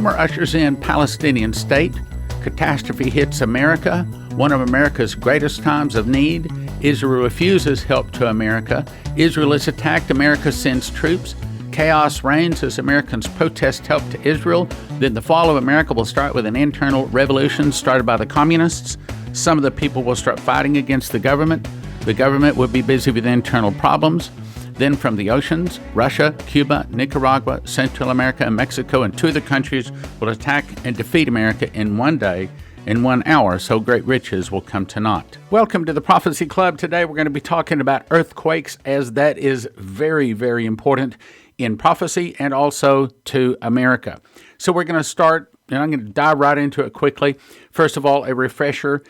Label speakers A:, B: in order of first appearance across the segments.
A: Omer ushers in Palestinian state. Catastrophe hits America. One of America's greatest times of need. Israel refuses help to America. Israel is attacked. America sends troops. Chaos reigns as Americans protest help to Israel. Then the fall of America will start with an internal revolution started by the communists. Some of the people will start fighting against the government. The government will be busy with internal problems. Then from the oceans, Russia, Cuba, Nicaragua, Central America, and Mexico, and two other countries will attack and defeat America in one day, in 1 hour, so great riches will come to naught. Welcome to the Prophecy Club. Today we're going to be talking about earthquakes, as that is very, very important in prophecy and also to America. So we're going to start, and I'm going to dive right into it quickly. First of all, a refresher.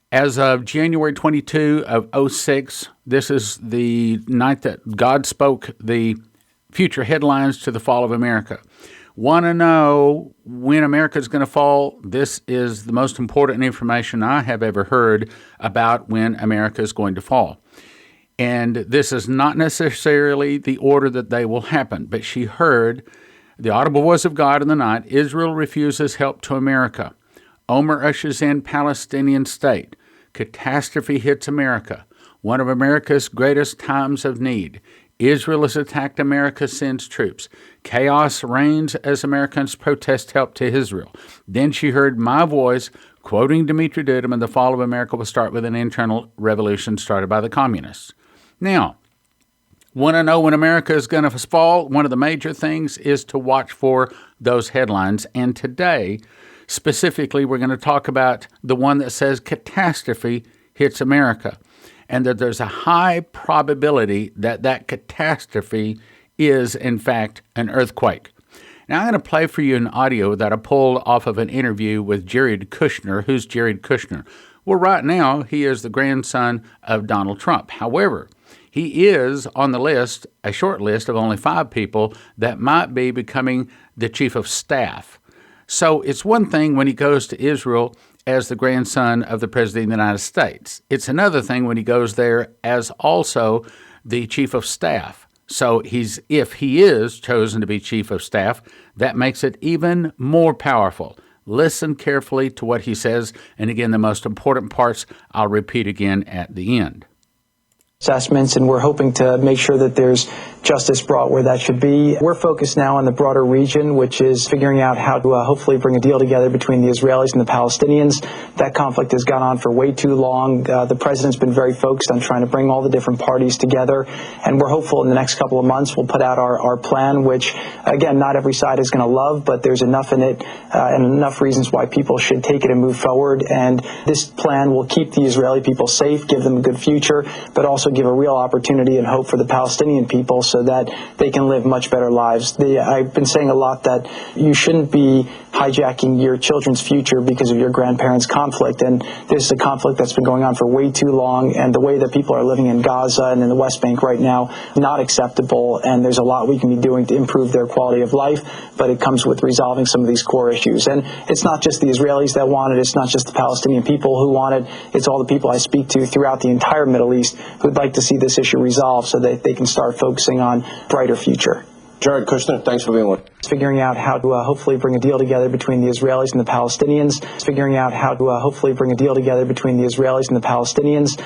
A: As of January 22 of 06, this is the night that God spoke the future headlines to the fall of America. Want to know when America is going to fall? This is the most important information I have ever heard about when America is going to fall. And this is not necessarily the order that they will happen, but she heard the audible voice of God in the night. Israel refuses help to America. Omer ushers in Palestinian state. Catastrophe hits America. One of America's greatest times of need. Israel is attacked. America sends troops. Chaos reigns as Americans protest help to Israel. Then she heard my voice quoting Dimitri Duduman, the fall of America will start with an internal revolution started by the communists. Now, want to know when America is going to fall? One of the major things is to watch for those headlines. And today, specifically, we're going to talk about the one that says catastrophe hits America, and that there's a high probability that that catastrophe is, in fact, an earthquake. Now, I'm going to play for you an audio that I pulled off of an interview with Jared Kushner. Who's Jared Kushner? Well, right now, he is the grandson of Donald Trump. However, he is on the list, a short list of only 5 people that might be becoming the chief of staff. So it's one thing when he goes to Israel as the grandson of the President of the United States. It's another thing when he goes there as also the chief of staff. So if he is chosen to be chief of staff, that makes it even more powerful. Listen carefully to what he says. And again, the most important parts I'll repeat again at the end.
B: Assessments, and we're hoping to make sure that there's justice brought where that should be. We're focused now on the broader region, which is figuring out how to hopefully bring a deal together between the Israelis and the Palestinians. That conflict has gone on for way too long. The president's been very focused on trying to bring all the different parties together, and we're hopeful in the next couple of months we'll put out our plan, which, again, not every side is going to love, but there's enough in it and enough reasons why people should take it and move forward. And this plan will keep the Israeli people safe, give them a good future, but also give a real opportunity and hope for the Palestinian people so that they can live much better lives. I've been saying a lot that you shouldn't be hijacking your children's future because of your grandparents' conflict, and this is a conflict that's been going on for way too long, and the way that people are living in Gaza and in the West Bank right now, not acceptable, and there's a lot we can be doing to improve their quality of life, but it comes with resolving some of these core issues. And it's not just the Israelis that want it, it's not just the Palestinian people who want it, it's all the people I speak to throughout the entire Middle East who'd like to see this issue resolved so that they can start focusing on a brighter future.
C: Jared Kushner, thanks for being with us.
B: Figuring out how to hopefully bring a deal together between the Israelis and the Palestinians. Figuring out how to hopefully bring a deal together between the Israelis and the Palestinians.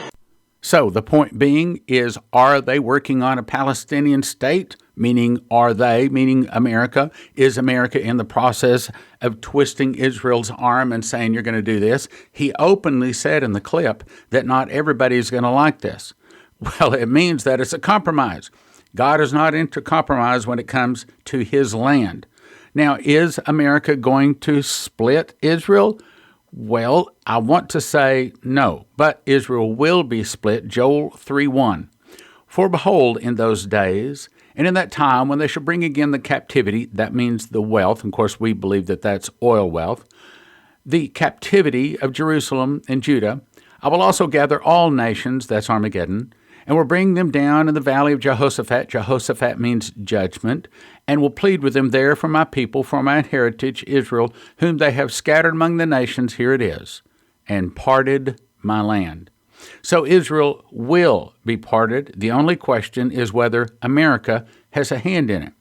A: So the point being is, are they working on a Palestinian state? Meaning, are they, meaning America? Is America in the process of twisting Israel's arm and saying, you're going to do this? He openly said in the clip that not everybody is going to like this. Well, it means that it's a compromise. God is not into compromise when it comes to his land. Now, is America going to split Israel? Well, I want to say no, but Israel will be split. Joel 3:1. For behold, in those days, and in that time when they shall bring again the captivity, that means the wealth, and of course we believe that that's oil wealth, the captivity of Jerusalem and Judah, I will also gather all nations, that's Armageddon, and will bring them down in the valley of Jehoshaphat. Jehoshaphat means judgment, and will plead with them there for my people, for my heritage, Israel, whom they have scattered among the nations, here it is, and parted my land. So Israel will be parted. The only question is whether America has a hand in it.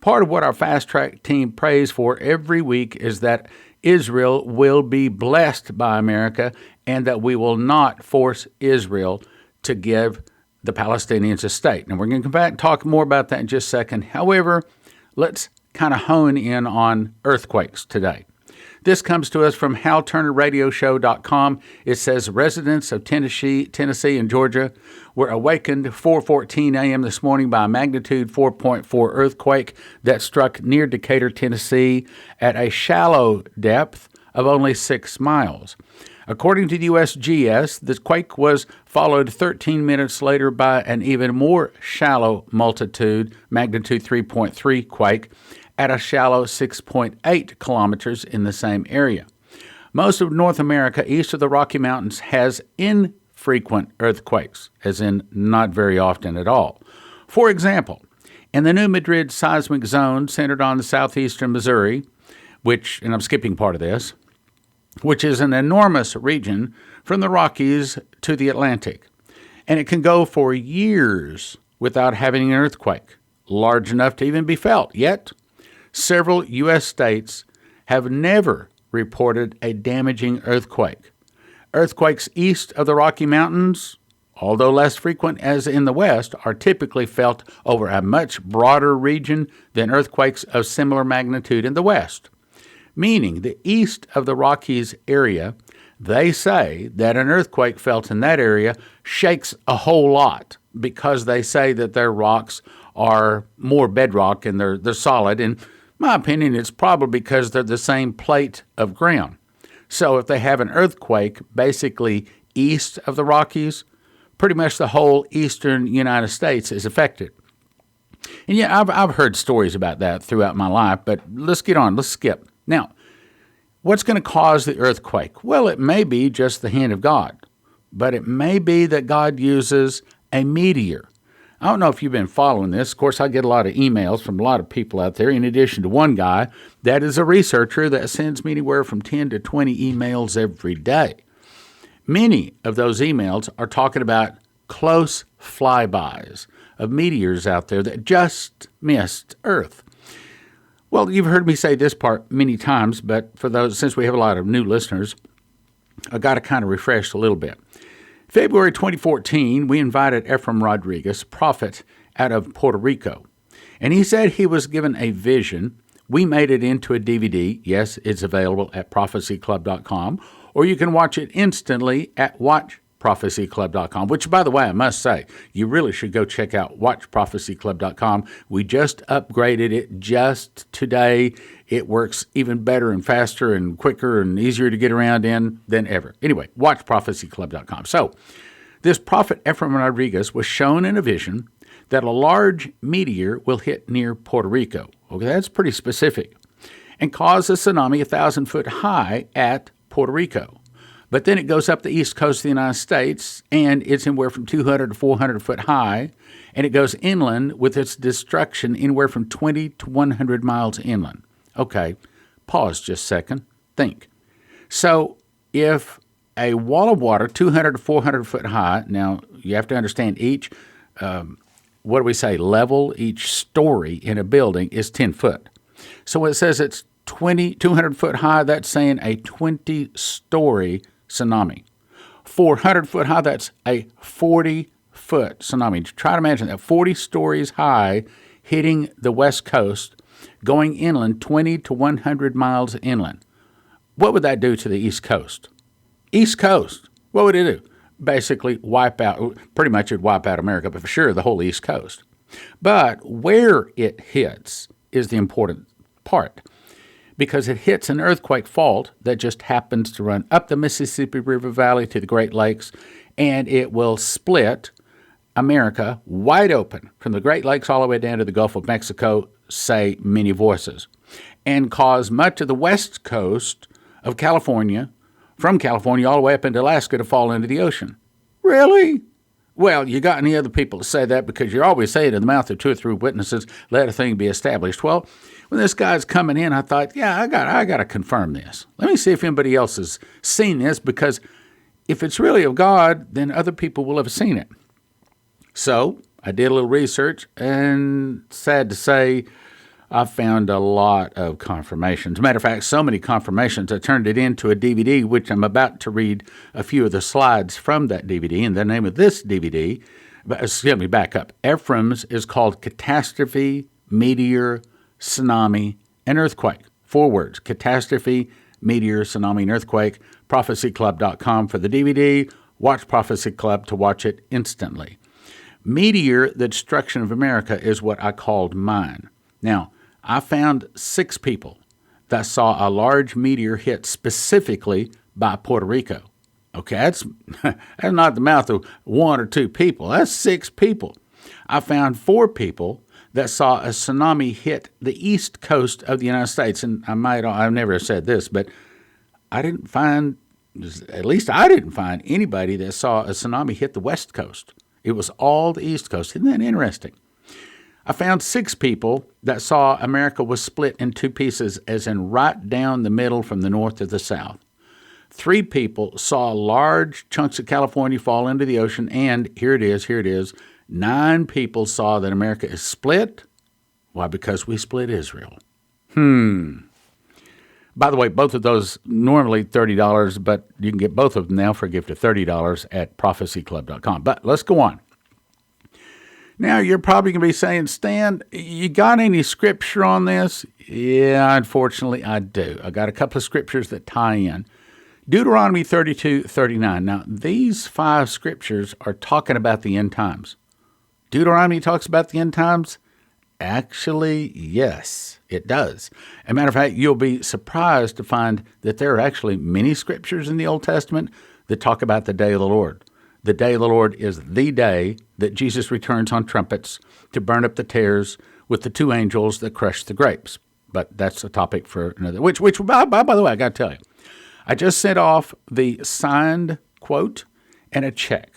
A: Part of what our Fast Track team prays for every week is that Israel will be blessed by America and that we will not force Israel to give the Palestinians a state. And we're going to come back and talk more about that in just a second. However, let's kind of hone in on earthquakes today. This comes to us from HalTurnerRadioShow.com. It says residents of Tennessee and Georgia were awakened 4:14 a.m. this morning by a magnitude 4.4 earthquake that struck near Decatur, Tennessee at a shallow depth of only 6 miles. According to the USGS, the quake was followed 13 minutes later by an even more shallow magnitude 3.3 quake at a shallow 6.8 kilometers in the same area. Most of North America east of the Rocky Mountains has infrequent earthquakes, as in not very often at all. For example, in the New Madrid seismic zone centered on the southeastern Missouri, and I'm skipping part of this, which is an enormous region from the Rockies to the Atlantic, and it can go for years without having an earthquake large enough to even be felt. Yet, several U.S. states have never reported a damaging earthquake. Earthquakes east of the Rocky Mountains, although less frequent as in the West, are typically felt over a much broader region than earthquakes of similar magnitude in the West. Meaning the east of the Rockies area, they say that an earthquake felt in that area shakes a whole lot because they say that their rocks are more bedrock and they're solid. In my opinion, it's probably because they're the same plate of ground. So if they have an earthquake basically east of the Rockies, pretty much the whole eastern United States is affected. And yeah, I've heard stories about that throughout my life, but let's get on. Let's skip. Now, what's going to cause the earthquake? Well, it may be just the hand of God, but it may be that God uses a meteor. I don't know if you've been following this. Of course, I get a lot of emails from a lot of people out there, in addition to one guy that is a researcher that sends me anywhere from 10 to 20 emails every day. Many of those emails are talking about close flybys of meteors out there that just missed Earth. Well, you've heard me say this part many times, but for those, since we have a lot of new listeners, I got to kind of refresh a little bit. February 2014, we invited Ephraim Rodriguez, prophet out of Puerto Rico, and he said he was given a vision. We made it into a DVD. Yes, it's available at prophecyclub.com, or you can watch it instantly at watchprophecyclub.com, which, by the way, I must say, you really should go check out watchprophecyclub.com. We just upgraded it just today. It works even better and faster and quicker and easier to get around in than ever. Anyway, watchprophecyclub.com. So, this prophet Ephraim Rodriguez was shown in a vision that a large meteor will hit near Puerto Rico. Okay, that's pretty specific. And cause a tsunami 1,000 foot high at Puerto Rico. But then it goes up the east coast of the United States, and it's anywhere from 200 to 400 foot high, and it goes inland with its destruction anywhere from 20 to 100 miles inland. Okay, pause just a second. Think. So if a wall of water, 200 to 400 foot high, now you have to understand each, level, each story in a building is 10 foot. So when it says it's 200 foot high, that's saying a 20-story tsunami. 400 foot high, that's a 40-foot tsunami. Try to imagine that, 40 stories high, hitting the west coast, going inland 20 to 100 miles inland. What would that do to the East Coast? East Coast, what would it do? Basically pretty much it'd wipe out America, but for sure the whole East Coast. But where it hits is the important part, because it hits an earthquake fault that just happens to run up the Mississippi River Valley to the Great Lakes, and it will split America wide open from the Great Lakes all the way down to the Gulf of Mexico, say many voices, and cause much of the west coast of California, from California all the way up into Alaska, to fall into the ocean. Really? Well, you got any other people to say that, because you're always saying in the mouth of 2 or 3 witnesses, let a thing be established. Well, when this guy's coming in, I thought, yeah, I got to confirm this. Let me see if anybody else has seen this, because if it's really of God, then other people will have seen it. So I did a little research, and sad to say, I found a lot of confirmations. Matter of fact, so many confirmations, I turned it into a DVD, which I'm about to read a few of the slides from that DVD. And the name of this DVD, excuse me, back up. Ephraim's is called Catastrophe, Meteor, Tsunami, and Earthquake. 4 words, Catastrophe, Meteor, Tsunami, and Earthquake. ProphecyClub.com for the DVD. Watch Prophecy Club to watch it instantly. Meteor, the Destruction of America, is what I called mine. Now, I found 6 people that saw a large meteor hit specifically by Puerto Rico. Okay, that's not the mouth of 1 or 2 people. That's 6 people. I found 4 people that saw a tsunami hit the east coast of the United States. And I've never said this, but I didn't find, at least I didn't find anybody that saw a tsunami hit the west coast. It was all the east coast. Isn't that interesting? I found 6 people that saw America was split in 2 pieces, as in right down the middle from the north to the south. 3 people saw large chunks of California fall into the ocean, and here it is, 9 people saw that America is split. Why? Because we split Israel. By the way, both of those normally $30, but you can get both of them now for a gift of $30 at prophecyclub.com. But let's go on. Now, you're probably going to be saying, Stan, you got any scripture on this? Yeah, unfortunately, I do. I got a couple of scriptures that tie in. Deuteronomy 32:39. Now, these 5 scriptures are talking about the end times. Deuteronomy talks about the end times? Actually, yes, it does. As a matter of fact, you'll be surprised to find that there are actually many scriptures in the Old Testament that talk about the day of the Lord. The day of the Lord is the day that Jesus returns on trumpets to burn up the tares with the 2 angels that crush the grapes. But that's a topic for another, which by the way, I got to tell you, I just sent off the signed quote and a check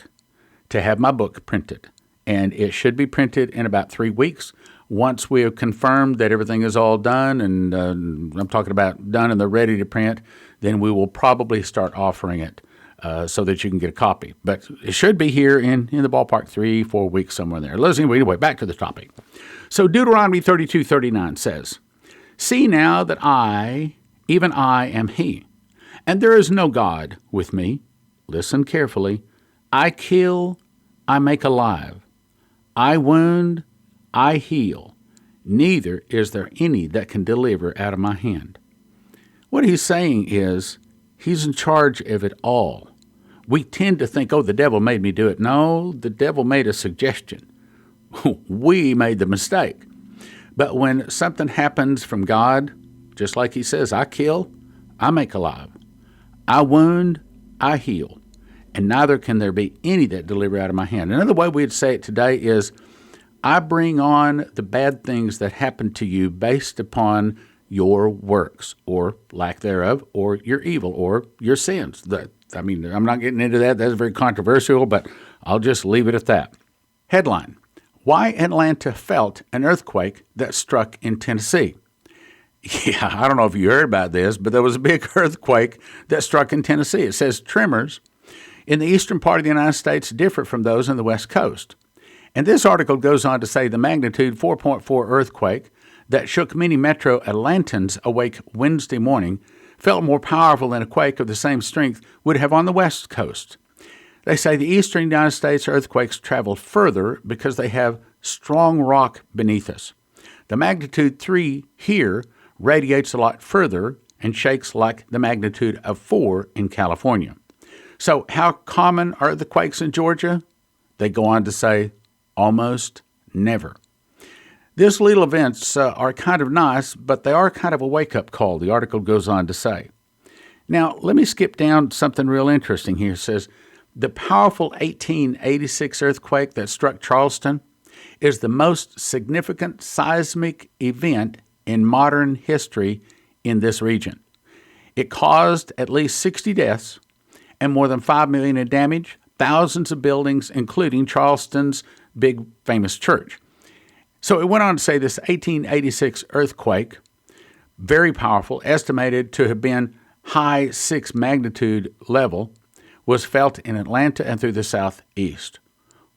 A: to have my book printed. And it should be printed in about 3 weeks. Once we have confirmed that everything is all done, and I'm talking about done and they're ready to print, then we will probably start offering it so that you can get a copy. But it should be here in the ballpark 3-4 weeks, somewhere there. Anyway, back to the topic. So Deuteronomy 32:39 says, "See now that I, even I, am He, and there is no God with me. Listen carefully. I kill, I make alive. I wound, I heal. Neither is there any that can deliver out of my hand." What he's saying is he's in charge of it all. We tend to think, oh, the devil made me do it. No, the devil made a suggestion. We made the mistake. But when something happens from God, just like he says, I kill, I make alive. I wound, I heal. And neither can there be any that deliver out of my hand. Another way we'd say it today is, I bring on the bad things that happen to you based upon your works, or lack thereof, or your evil, or your sins. I'm not getting into that. That's very controversial, but I'll just leave it at that. Headline: Why Atlanta Felt an Earthquake That Struck in Tennessee. Yeah, I don't know if you heard about this, but there was a big earthquake that struck in Tennessee. It says tremors in the eastern part of the United States differ from those in the West Coast. And this article goes on to say the magnitude 4.4 earthquake that shook many metro Atlantans awake Wednesday morning felt more powerful than a quake of the same strength would have on the West Coast. They say the eastern United States earthquakes travel further because they have strong rock beneath us. The magnitude 3 here radiates a lot further and shakes like the magnitude of 4 in California. So how common are the quakes in Georgia? They go on to say almost never. These little events are kind of nice, but they are kind of a wake-up call, the article goes on to say. Now, let me skip down something real interesting here. It says, the powerful 1886 earthquake that struck Charleston is the most significant seismic event in modern history in this region. It caused at least 60 deaths and more than $5 million in damage, thousands of buildings, including Charleston's big famous church. So it went on to say this 1886 earthquake, very powerful, estimated to have been high 6 magnitude level, was felt in Atlanta and through the southeast.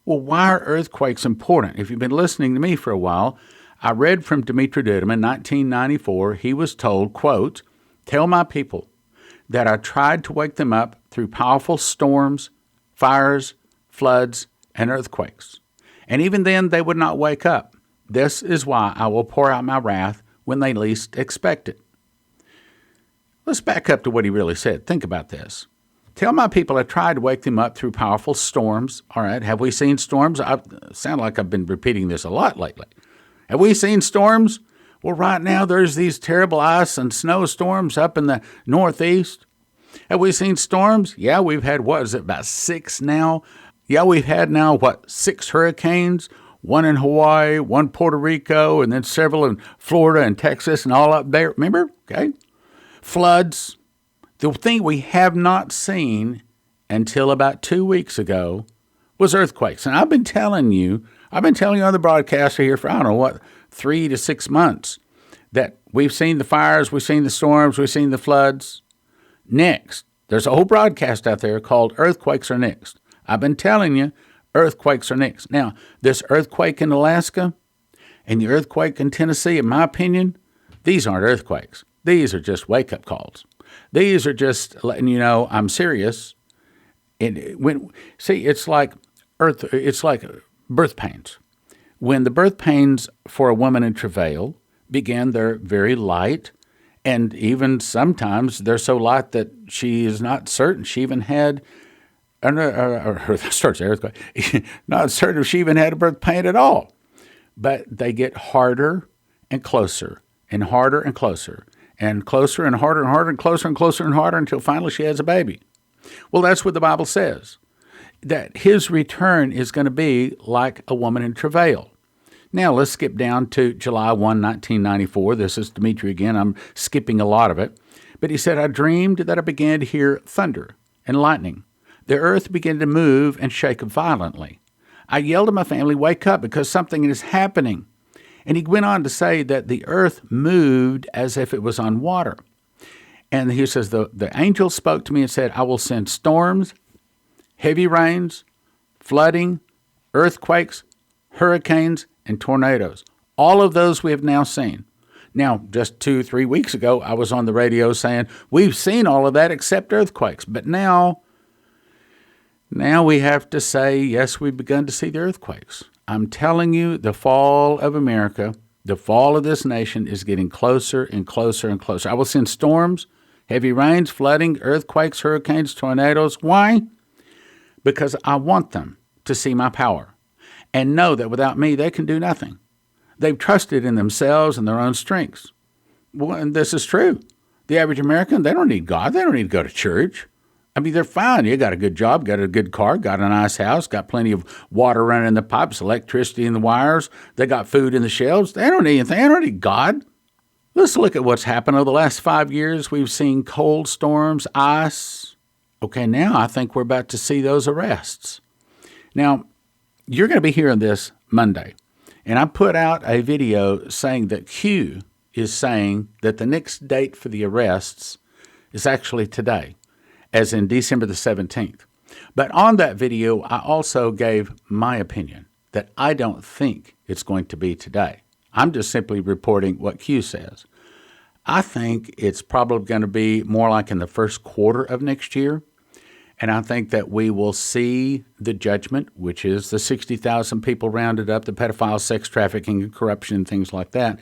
A: Well, why are earthquakes important? If you've been listening to me for a while, I read from Dimitri Duduman in 1994. He was told, quote, "Tell my people that I tried to wake them up through powerful storms, fires, floods, and earthquakes. And even then they would not wake up. This is why I will pour out my wrath when they least expect it." Let's back up to what he really said. Think about this. Tell my people I tried to wake them up through powerful storms. All right, have we seen storms? I sound like I've been repeating this a lot lately. Have we seen storms? Well, right now there's these terrible ice and snow storms up in the Northeast. Have we seen storms? Yeah, we've had, what is it, about 6 now? Yeah, we've had now, 6 hurricanes? One in Hawaii, one Puerto Rico, and then several in Florida and Texas and all up there. Remember? Okay. Floods. The thing we have not seen until about 2 weeks ago was earthquakes. And I've been telling you on the broadcaster here for, 3 to 6 months that we've seen the fires, we've seen the storms, we've seen the floods. Next, there's a whole broadcast out there called Earthquakes Are Next. I've been telling you, earthquakes are next. Now, this earthquake in Alaska and the earthquake in Tennessee, in my opinion, these aren't earthquakes. These are just wake-up calls. These are just letting you know I'm serious. It's like birth pains. When the birth pains for a woman in travail begin, they're very light, and even sometimes they're so light that she is not certain she even had not certain if she even had a birth pain at all. But they get harder and closer and harder and closer and closer and harder and harder and closer and closer and harder until finally she has a baby. Well, that's what the Bible says, that his return is going to be like a woman in travail. Now, let's skip down to July 1, 1994. This is Dimitri again. I'm skipping a lot of it. But he said, "I dreamed that I began to hear thunder and lightning. The earth began to move and shake violently. I yelled to my family, 'Wake up, because something is happening.' And he went on to say that the earth moved as if it was on water. And he says, the angel spoke to me and said, 'I will send storms, heavy rains, flooding, earthquakes, hurricanes, and tornadoes.' All of those we have now seen. Now, just 2-3 weeks ago, I was on the radio saying, we've seen all of that except earthquakes. But now we have to say, yes, we've begun to see the earthquakes. I'm telling you, the fall of America, the fall of this nation is getting closer and closer and closer. I will send storms, heavy rains, flooding, earthquakes, hurricanes, tornadoes. Why? Because I want them to see my power and know that without me, they can do nothing. They've trusted in themselves and their own strengths. Well, and this is true. The average American, they don't need God. They don't need to go to church. I mean, they're fine. You got a good job, got a good car, got a nice house, got plenty of water running in the pipes, electricity in the wires. They got food in the shelves. They don't need anything. They don't need God. Let's look at what's happened over the last 5 years. We've seen cold storms, ice. Okay, now I think we're about to see those arrests. Now, you're going to be hearing this Monday. And I put out a video saying that Q is saying that the next date for the arrests is actually today, as in December the 17th. But on that video, I also gave my opinion that I don't think it's going to be today. I'm just simply reporting what Q says. I think it's probably going to be more like in the first quarter of next year. And I think that we will see the judgment, which is the 60,000 people rounded up, the pedophiles, sex trafficking, and corruption, and things like that.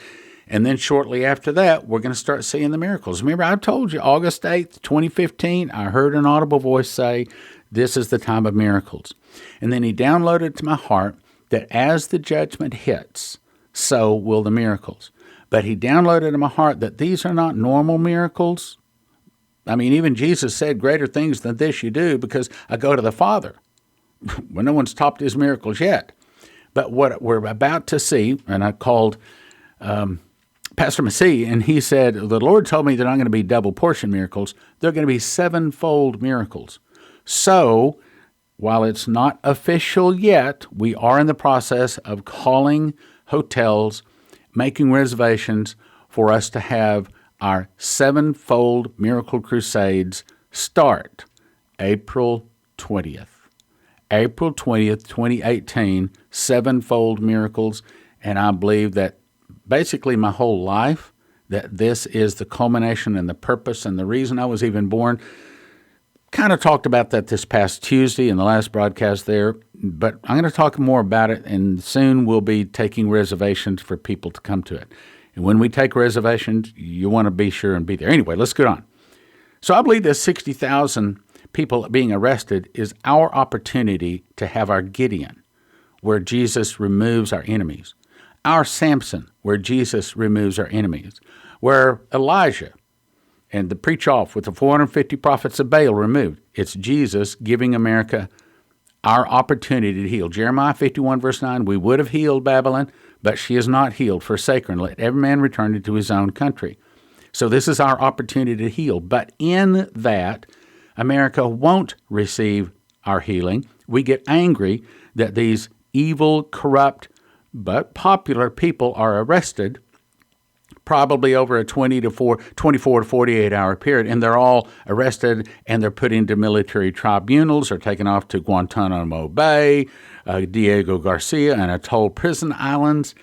A: And then shortly after that, we're going to start seeing the miracles. Remember, I told you August 8th, 2015, I heard an audible voice say, this is the time of miracles. And then he downloaded to my heart that as the judgment hits, so will the miracles. But he downloaded to my heart that these are not normal miracles. I mean, even Jesus said, greater things than this you do because I go to the Father. Well, no one's topped his miracles yet. But what we're about to see, and I called Pastor Massey, and he said, the Lord told me they're not going to be double portion miracles. They're going to be sevenfold miracles. So, while it's not official yet, we are in the process of calling hotels, making reservations for us to have our sevenfold miracle crusades start April 20th. April 20th, 2018, sevenfold miracles. And I believe that basically my whole life that this is the culmination and the purpose and the reason I was even born. Kind of talked about that this past Tuesday in the last broadcast there, but I'm going to talk more about it, and soon we'll be taking reservations for people to come to it. And when we take reservations, you want to be sure and be there. Anyway, let's get on. So I believe this 60,000 people being arrested is our opportunity to have our Gideon, where Jesus removes our enemies, our Samson, where Jesus removes our enemies, where Elijah and the preach off with the 450 prophets of Baal removed. It's Jesus giving America our opportunity to heal. Jeremiah 51 verse 9, we would have healed Babylon, but she is not healed. Forsake her, and let every man return into his own country. So this is our opportunity to heal. But in that, America won't receive our healing. We get angry that these evil, corrupt, but popular people are arrested probably over a 24 to 48 hour period, and they're all arrested and they're put into military tribunals or taken off to Guantanamo Bay, Diego Garcia, and atoll prison islands,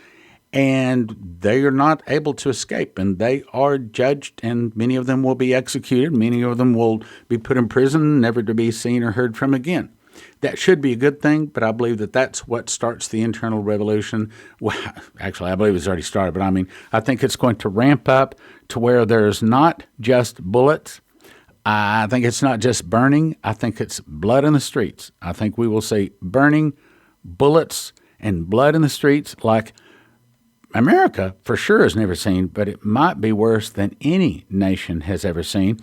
A: and they are not able to escape, and they are judged, and many of them will be executed. Many of them will be put in prison, never to be seen or heard from again. That should be a good thing, but I believe that that's what starts the internal revolution. Well, actually, I believe it's already started, but I think it's going to ramp up to where there's not just bullets. I think it's not just burning. I think it's blood in the streets. I think we will see burning, bullets, and blood in the streets like America for sure has never seen, but it might be worse than any nation has ever seen.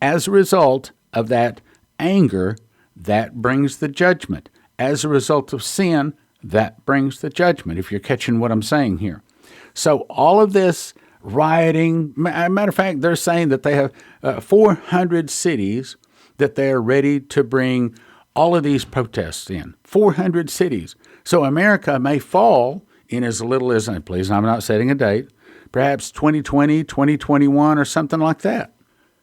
A: As a result of that anger, that brings the judgment. As a result of sin, that brings the judgment, if you're catching what I'm saying here. So all of this rioting, matter of fact, they're saying that they have 400 cities that they are ready to bring all of these protests in. 400 cities. So America may fall in as little as, please, I'm not setting a date, perhaps 2020, 2021, or something like that.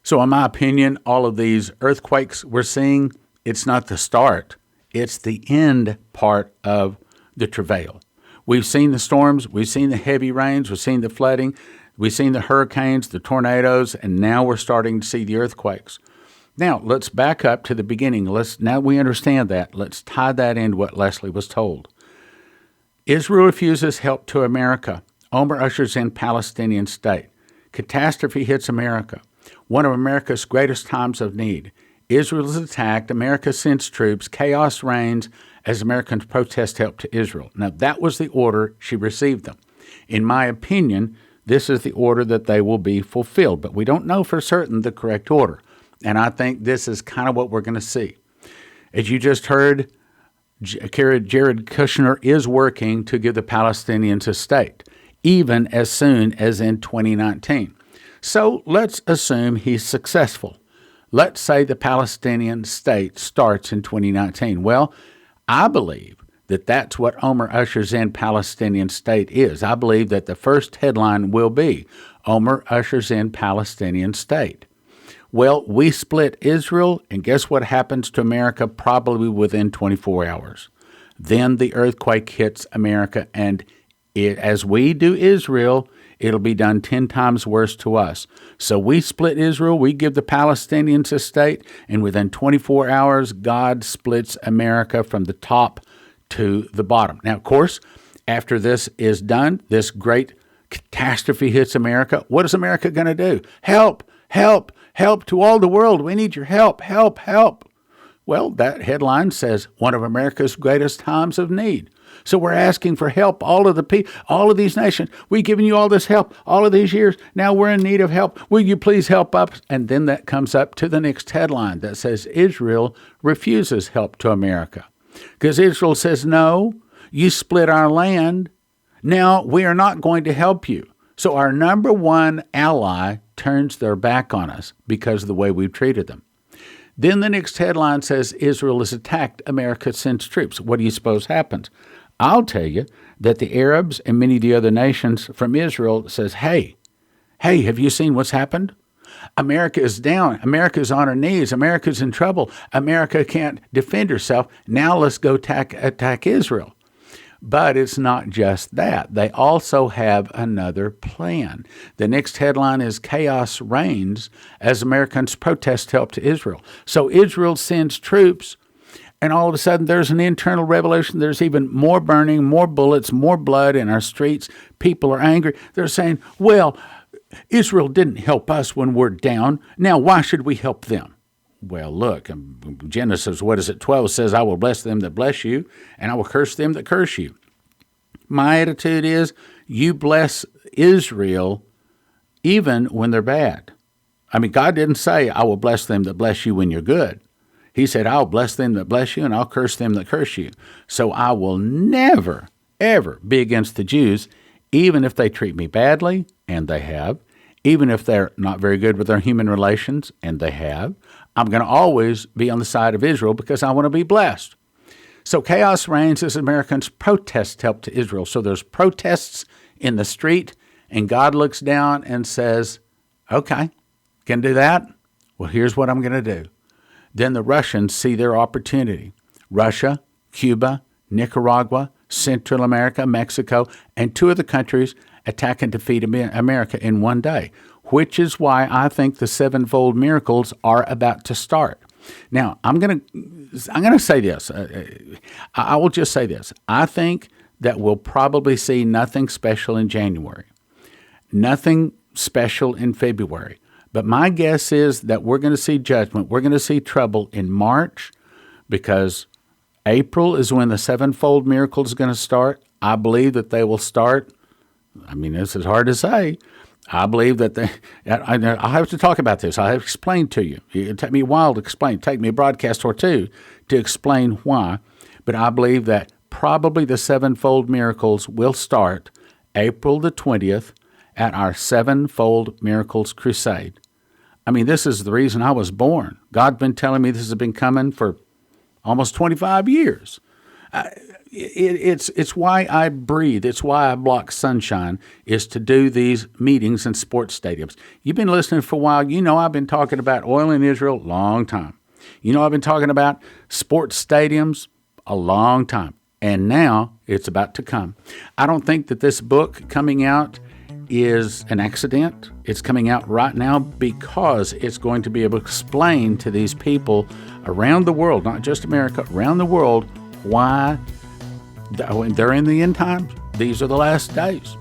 A: So in my opinion, all of these earthquakes we're seeing, it's not the start, it's the end part of the travail. We've seen the storms, we've seen the heavy rains, we've seen the flooding, we've seen the hurricanes, the tornadoes, and now we're starting to see the earthquakes. Now, let's back up to the beginning. Now we understand that. Let's tie that into what Leslie was told. Israel refuses help to America. Omer ushers in Palestinian state. Catastrophe hits America. One of America's greatest times of need. Israel is attacked. America sends troops. Chaos reigns as Americans protest help to Israel. Now, that was the order she received them. In my opinion, this is the order that they will be fulfilled, but we don't know for certain the correct order. And I think this is kind of what we're going to see. As you just heard, Jared Kushner is working to give the Palestinians a state, even as soon as in 2019. So let's assume he's successful. Let's say the Palestinian state starts in 2019. Well, I believe that that's what Omer ushers in Palestinian state is. I believe that the first headline will be Omer ushers in Palestinian state. Well, we split Israel, and guess what happens to America probably within 24 hours? Then the earthquake hits America, and as we do Israel, it'll be done 10 times worse to us. So we split Israel, we give the Palestinians a state, and within 24 hours, God splits America from the top to the bottom. Now, of course, after this is done, this great catastrophe hits America. What is America going to do? Help, help, help to all the world. We need your help, help, help. Well, that headline says one of America's greatest times of need. So we're asking for help, all of these nations. We've given you all this help all of these years. Now we're in need of help. Will you please help us? And then that comes up to the next headline that says Israel refuses help to America. Because Israel says, no, you split our land. Now we are not going to help you. So our number one ally turns their back on us because of the way we've treated them. Then the next headline says Israel is attacked, America sends troops. What do you suppose happens? I'll tell you that the Arabs and many of the other nations from Israel says, hey, have you seen what's happened? America is down. America is on her knees. America is in trouble. America can't defend herself. Now let's go attack Israel. But it's not just that. They also have another plan. The next headline is Chaos Reigns as Americans protest help to Israel. So Israel sends troops, and all of a sudden there's an internal revolution. There's even more burning, more bullets, more blood in our streets. People are angry. They're saying, well, Israel didn't help us when we're down. Now, why should we help them? Well, look, Genesis, 12 says, I will bless them that bless you, and I will curse them that curse you. My attitude is, you bless Israel even when they're bad. I mean, God didn't say, I will bless them that bless you when you're good. He said, I'll bless them that bless you, and I'll curse them that curse you. So I will never, ever be against the Jews, even if they treat me badly, and they have, even if they're not very good with their human relations, and they have. I'm going to always be on the side of Israel because I want to be blessed. So chaos reigns as Americans protest help to Israel. So there's protests in the street, and God looks down and says, okay, can do that? Well, here's what I'm going to do. Then the Russians see their opportunity. Russia, Cuba, Nicaragua, Central America, Mexico, and 2 of the countries attack and defeat America in one day, which is why I think the 7-fold miracles are about to start. Now, I'm going to say this. I will just say this. I think that we'll probably see nothing special in January, nothing special in February. But my guess is that we're going to see judgment. We're going to see trouble in March because April is when the 7-fold miracle is going to start. I believe that they will start. I mean, this is hard to say. I believe that I'll have to talk about this. I'll have to explain to you. It'll take me a while to explain. It'll take me a broadcast or 2 to explain why. But I believe that probably the 7-fold miracles will start April the 20th at our 7-fold miracles crusade. I mean, this is the reason I was born. God's been telling me this has been coming for almost 25 years. It's why I breathe. It's why I block sunshine, is to do these meetings in sports stadiums. You've been listening for a while. You know I've been talking about oil in Israel a long time. You know I've been talking about sports stadiums a long time. And now it's about to come. I don't think that this book coming out is an accident. It's coming out right now because it's going to be able to explain to these people around the world, not just America, around the world, why they're in the end times. These are the last days.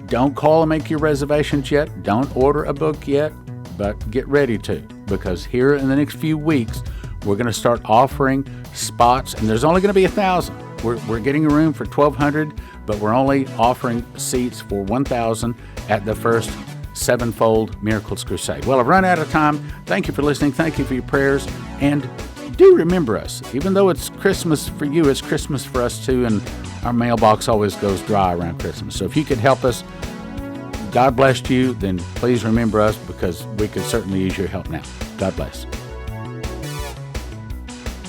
A: Don't call and make your reservations yet. Don't order a book yet, but get ready to, because here in the next few weeks, we're going to start offering spots, and there's only going to be 1,000. We're getting a room for 1,200, but we're only offering seats for 1,000 at the first 7-fold Miracles Crusade. Well, I've run out of time. Thank you for listening. Thank you for your prayers. And do remember us. Even though it's Christmas for you, it's Christmas for us too, and our mailbox always goes dry around Christmas. So if you could help us, God bless you, then please remember us, because we could certainly use your help now. God bless.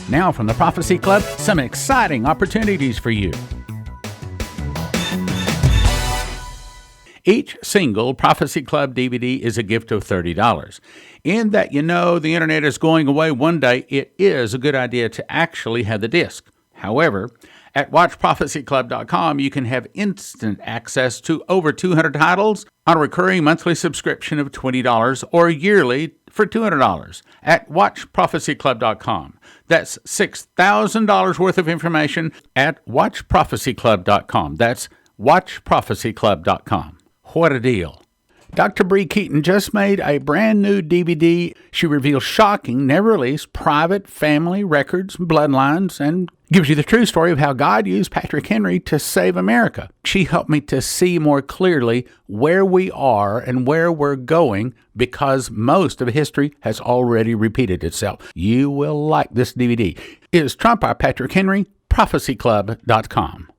A: Now from the Prophecy Club, some exciting opportunities for you. Each single Prophecy Club DVD is a gift of $30. In that you know the internet is going away one day, it is a good idea to actually have the disc. However, at watchprophecyclub.com, you can have instant access to over 200 titles on a recurring monthly subscription of $20 or yearly for $200 at watchprophecyclub.com. That's $6,000 worth of information at watchprophecyclub.com. That's watchprophecyclub.com. What a deal. Dr. Bree Keaton just made a brand new DVD. She reveals shocking, never-released private family records, bloodlines, and gives you the true story of how God used Patrick Henry to save America. She helped me to see more clearly where we are and where we're going, because most of history has already repeated itself. You will like this DVD. Is Trump our Patrick Henry? prophecyclub.com.